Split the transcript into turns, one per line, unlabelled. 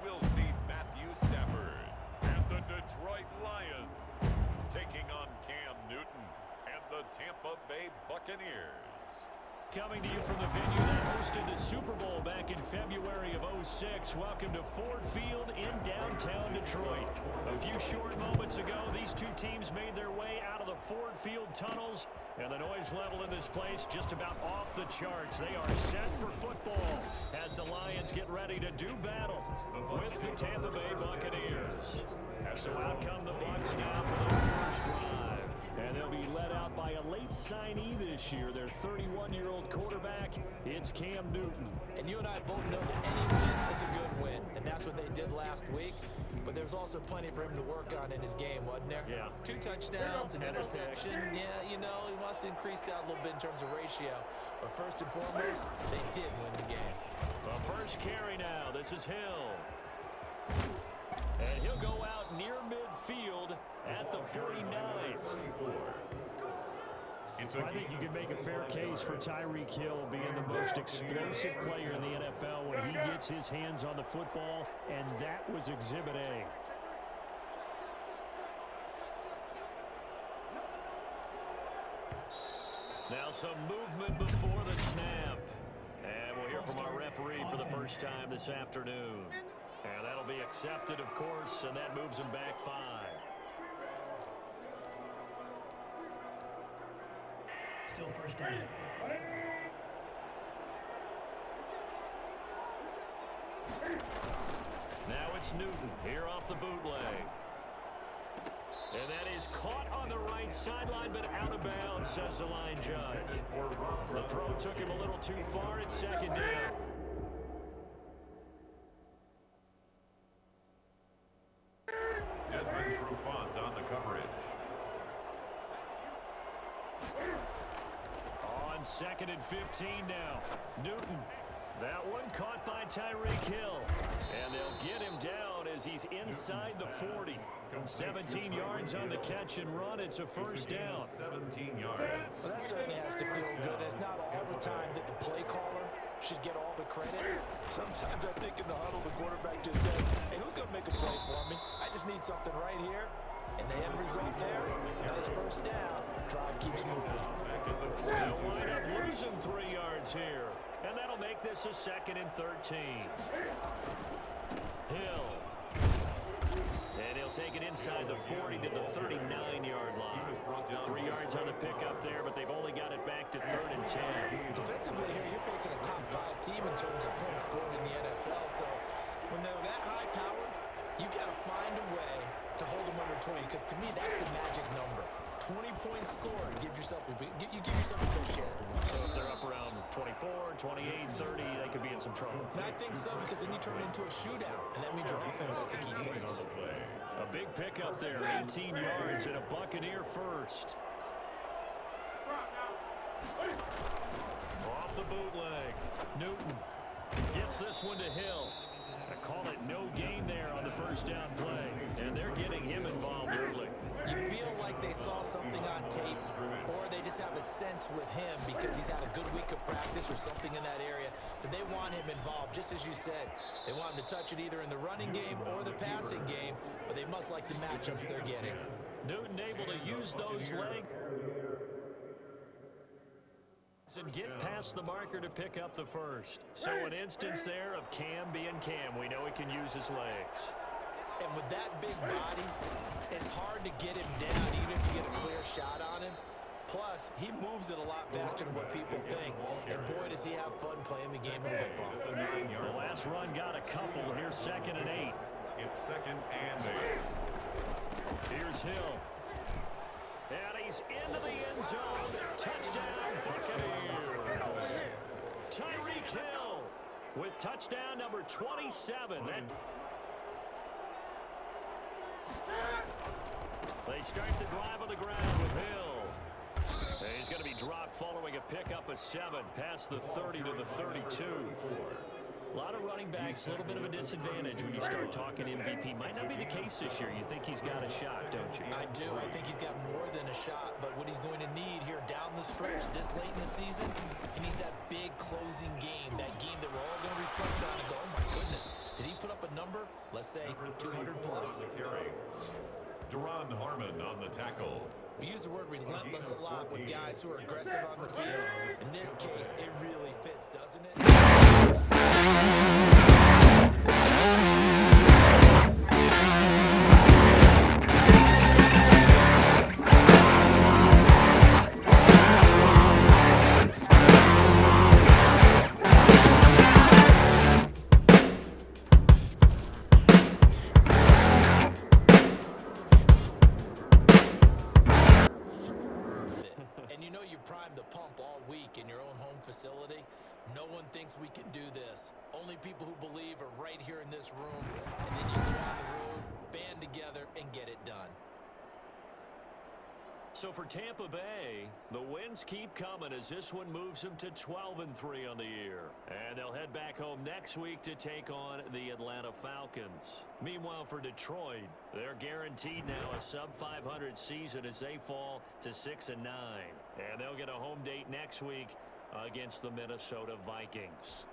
we'll see Matthew Stafford and the Detroit Lions taking on Cam Newton and the Tampa Bay Buccaneers.
Coming to you from the venue that hosted the Super Bowl back in February of '06. Welcome to Ford Field in downtown Detroit. A few short moments ago, these two teams made their way out of the Ford Field tunnels, and the noise level in this place just about off the charts. They are set for football as the Lions get ready to do battle with the Tampa Bay Buccaneers. So out come the Bucs now for their first drive. And they'll be led out by a late signee this year, their 31-year-old quarterback. It's Cam Newton.
And you and I both know that any win is a good win, and that's what they did last week. But there's also plenty for him to work on in his game, wasn't there?
Yeah.
2 touchdowns, an interception. Yeah, you know, he wants to increase that a little bit in terms of ratio. But first and foremost, they did win the game.
The first carry now. This is Hill. And he'll go out near midfield at the 49. I think you could make a fair case for Tyreek Hill being the most explosive player in the NFL when he gets his hands on the football, and that was Exhibit A. Now some movement before the snap. And we'll hear from our referee for the first time this afternoon. And that'll be accepted, of course, and that moves him back 5.
Still first down.
Now it's Newton here off the bootleg. And that is caught on the right sideline, but out of bounds, says the line judge. The throw took him a little too far. It's second down.
On the coverage.
On 2nd and 15 now. Newton. That one caught by Tyreek Hill. And they'll get him down as he's inside the 40. 17 yards on the catch and run. It's a first down.
17 yards.
Well, that certainly has to feel good. It's not all the time that the play caller should get all the credit. Sometimes I think in the huddle, the quarterback just says, hey, who's going to make a play for me? I just need something right here. And the end result there, nice first down. Drive keeps moving.
They'll wind up losing 3 yards here. And that'll make this a 2nd and 13. Hill. And he'll take it inside the 40 to the 39-yard line. 3 yards on the pickup there, but they've only got it back to 3rd and 10.
Defensively here, you're facing a top 5 team in terms of points scored in the NFL. So when they're that high powered, you got to find a way to hold them under 20, because to me, that's the magic number. 20 points scored gives yourself you give yourself a good chance to win.
So if they're up around 24, 28, 30, they could be in some trouble.
And I think so, because then you turn it into a shootout, and that means your offense has to keep pace.
A big pickup there, 18 yards and a Buccaneer first. Off the bootleg, Newton gets this one to Hill. I call it no gain there on the first down play, and they're getting him involved early.
You feel like they saw something on tape, or they just have a sense with him because he's had a good week of practice or something in that area that they want him involved. Just as you said, they want him to touch it either in the running game or the passing game, but they must like the matchups they're getting.
Newton able to use those legs and get past the marker to pick up the first. So an instance there of Cam being Cam. We know he can use his legs.
And with that big body, it's hard to get him down even if you get a clear shot on him. Plus, he moves it a lot faster than what people think. And boy, does he have fun playing the game of football.
The last run got a couple. Here's 2nd and 8.
It's 2nd and 8.
Here's Hill. And he's into the end zone. Touchdown, Buccaneers. Tyreek Hill with touchdown number 27. They start the drive on the ground with Hill. And he's going to be dropped following a pickup of 7 past the 30 to the 32. A lot of running backs, a little bit of a disadvantage when you start talking MVP. Might not be the case this year. You think he's got a shot, don't you?
I do. I think he's got more than a shot, but what he's going to need here down the stretch this late in the season, he needs that big closing game, that game that we're all going to reflect on and go, oh my goodness, did he put up a number Let's say 200 plus.
Duran Harmon on the tackle.
We use the word relentless a lot with guys who are aggressive on the field. In this case, it really fits, doesn't it? And you know you primed the pump all week in your own home facility. No one thinks we can do this. Only people who believe are right here in this room. And then you go on the road, band together, and get it done.
So for Tampa Bay, the wins keep coming as this one moves them to 12-3 on the year. And they'll head back home next week to take on the Atlanta Falcons. Meanwhile, for Detroit, they're guaranteed now a sub-500 season as they fall to 6-9. And they'll get a home date next week against the Minnesota Vikings.